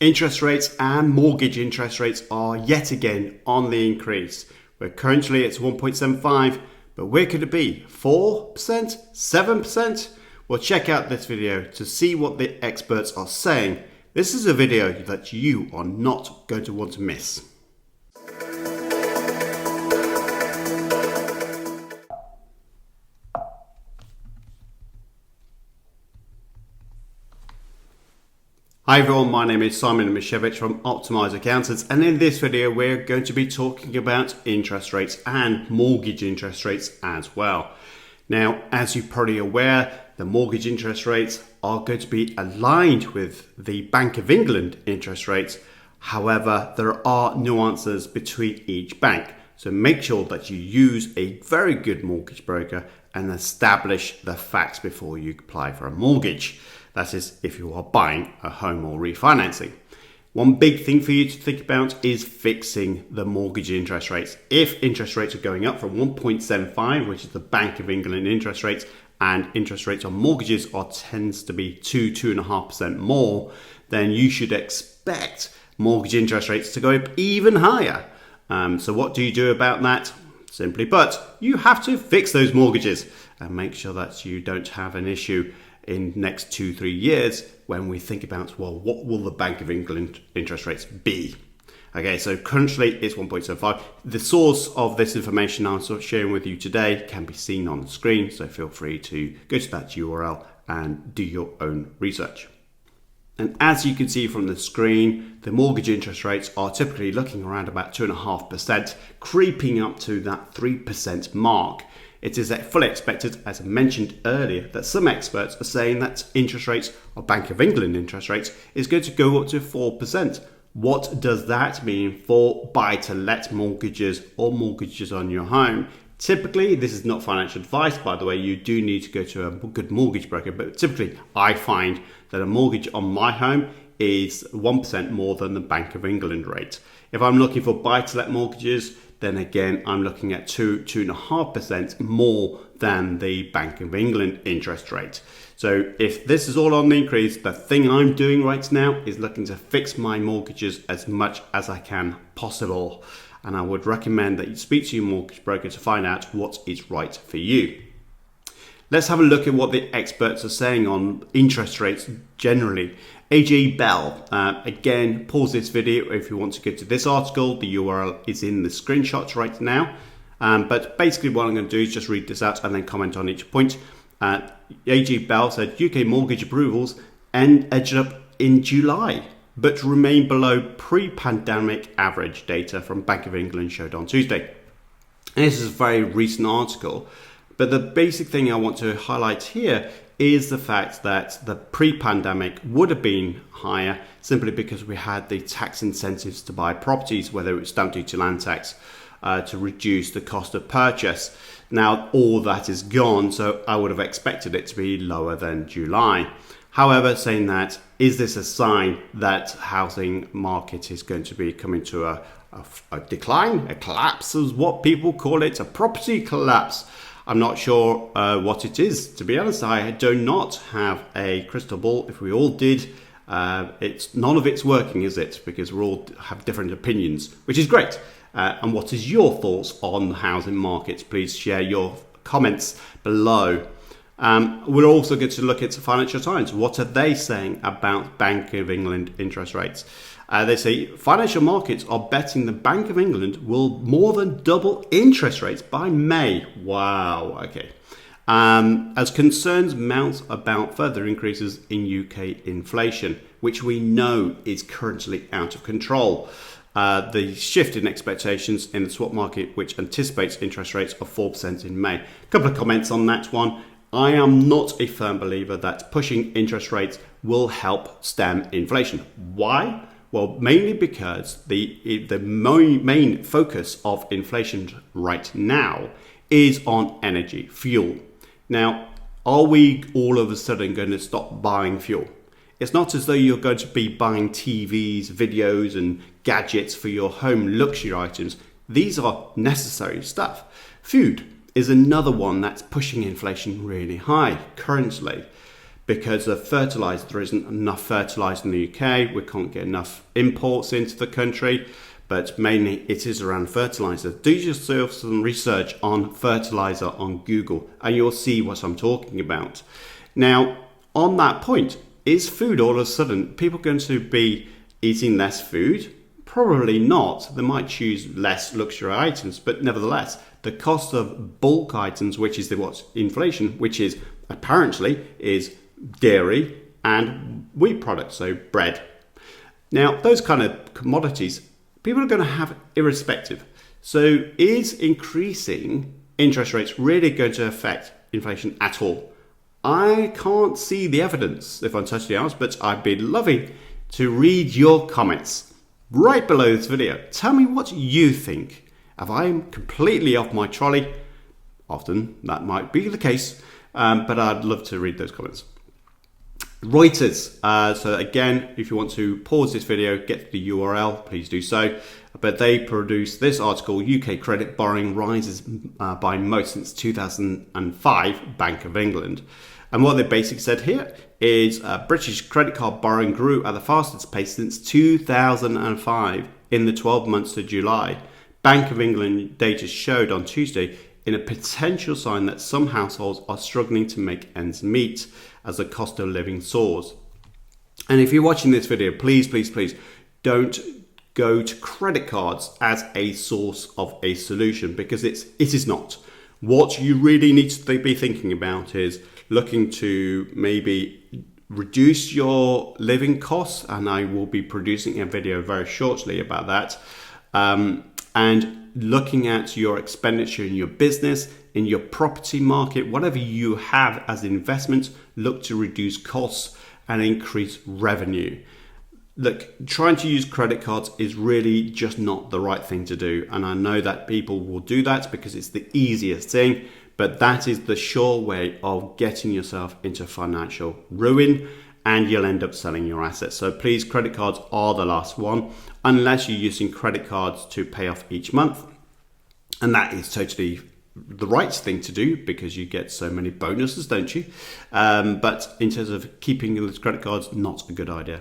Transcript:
Interest rates and mortgage interest rates are yet again on the increase. We're currently at 1.75, but where could it be? 4%? 7%? Well, check out this video to see what the experts are saying. This is a video that you are not going to want to miss. Hi everyone, my name is Simon Mishevich from Optimize Accountants, and in this video we're going to be talking about interest rates and mortgage interest rates as well. Now, as you're probably aware, the mortgage interest rates are going to be aligned with the Bank of England interest rates. However, there are nuances between each bank, so make sure that you use a very good mortgage broker and establish the facts before you apply for a mortgage. That is, if you are buying a home or refinancing. One big thing for you to think about is fixing the mortgage interest rates. If interest rates are going up from 1.75, which is the Bank of England interest rates, and interest rates on mortgages tends to be 2.5% more, then you should expect mortgage interest rates to go up even higher. So what do you do about that? Simply put, you have to fix those mortgages and make sure that you don't have an issue in next 2-3 years when we think about, well, what will the Bank of England interest rates be? Okay, so currently it's 1.75. The source of this information I'm sharing with you today can be seen on the screen, so feel free to go to that URL and do your own research. And as you can see from the screen, the mortgage interest rates are typically looking around about 2.5%, creeping up to that 3% mark. It is fully expected, as I mentioned earlier, that some experts are saying that interest rates, or Bank of England interest rates, is going to go up to 4%. What does that mean for buy-to-let mortgages or mortgages on your home? Typically, this is not financial advice, by the way, you do need to go to a good mortgage broker, but typically I find that a mortgage on my home is 1% more than the Bank of England rate. If I'm looking for buy-to-let mortgages, then again, I'm looking at 2.5% more than the Bank of England interest rate. So if this is all on the increase, the thing I'm doing right now is looking to fix my mortgages as much as I can possible. And I would recommend that you speak to your mortgage broker to find out what is right for you. Let's have a look at what the experts are saying on interest rates generally. AJ Bell, again, pause this video if you want to go to this article. The URL is in the screenshots right now. But basically what I'm going to do is just read this out and then comment on each point. AJ Bell said UK mortgage approvals edged up in July, but remain below pre-pandemic average data from Bank of England showed on Tuesday. And this is a very recent article. But the basic thing I want to highlight here is the fact that the pre-pandemic would have been higher simply because we had the tax incentives to buy properties, whether it was stamp duty, land tax, to reduce the cost of purchase. Now all that is gone, so I would have expected it to be lower than July. However, saying that, is this a sign that housing market is going to be coming to a decline, a collapse is what people call it, a property collapse? I'm not sure what it is. To be honest, I do not have a crystal ball. If we all did, none of it's working, is it? Because we all have different opinions, which is great. And what is your thoughts on the housing market? Please share your comments below. We're also going to look at the Financial Times. What are they saying about Bank of England interest rates? They say financial markets are betting the Bank of England will more than double interest rates by May. Wow, okay. As concerns mount about further increases in UK inflation, which we know is currently out of control. The shift in expectations in the swap market, which anticipates interest rates of 4% in May. A couple of comments on that one. I am not a firm believer that pushing interest rates will help stem inflation. Why? Well, mainly because the main focus of inflation right now is on energy, fuel. Now, are we all of a sudden going to stop buying fuel? It's not as though you're going to be buying TVs, videos and gadgets for your home luxury items. These are necessary stuff. Food is another one that's pushing inflation really high currently. because of fertilizer. There isn't enough fertilizer in the UK. We can't get enough imports into the country, but mainly it is around fertilizer. Do yourself some research on fertilizer on Google and you'll see what I'm talking about. Now, on that point, is food all of a sudden people going to be eating less food? Probably not. They might choose less luxury items, but nevertheless, the cost of bulk items, which is what's inflation, which is apparently is dairy and wheat products, so bread. Now, those kind of commodities, people are going to have irrespective. So is increasing interest rates really going to affect inflation at all? I can't see the evidence, if I'm totally honest, but I'd be loving to read your comments right below this video. Tell me what you think. If I'm completely off my trolley, often that might be the case, but I'd love to read those comments. Reuters. So again, if you want to pause this video, get to the URL, please do so. But they produced this article: UK credit borrowing rises by most since 2005, Bank of England. And what they basically said here is British credit card borrowing grew at the fastest pace since 2005 in the 12 months to July. Bank of England data showed on Tuesday in a potential sign that some households are struggling to make ends meet as the cost of living soars. And if you're watching this video, please don't go to credit cards as a source of a solution, because it is not. What you really need to be thinking about is looking to maybe reduce your living costs, and I will be producing a video very shortly about that, and looking at your expenditure in your business, in your property market, whatever you have as investments, look to reduce costs and increase revenue. Look, trying to use credit cards is really just not the right thing to do. And I know that people will do that because it's the easiest thing, but that is the sure way of getting yourself into financial ruin, and you'll end up selling your assets. So please, credit cards are the last one, unless you're using credit cards to pay off each month. And that is totally the right thing to do because you get so many bonuses, don't you? But in terms of keeping those credit cards, not a good idea.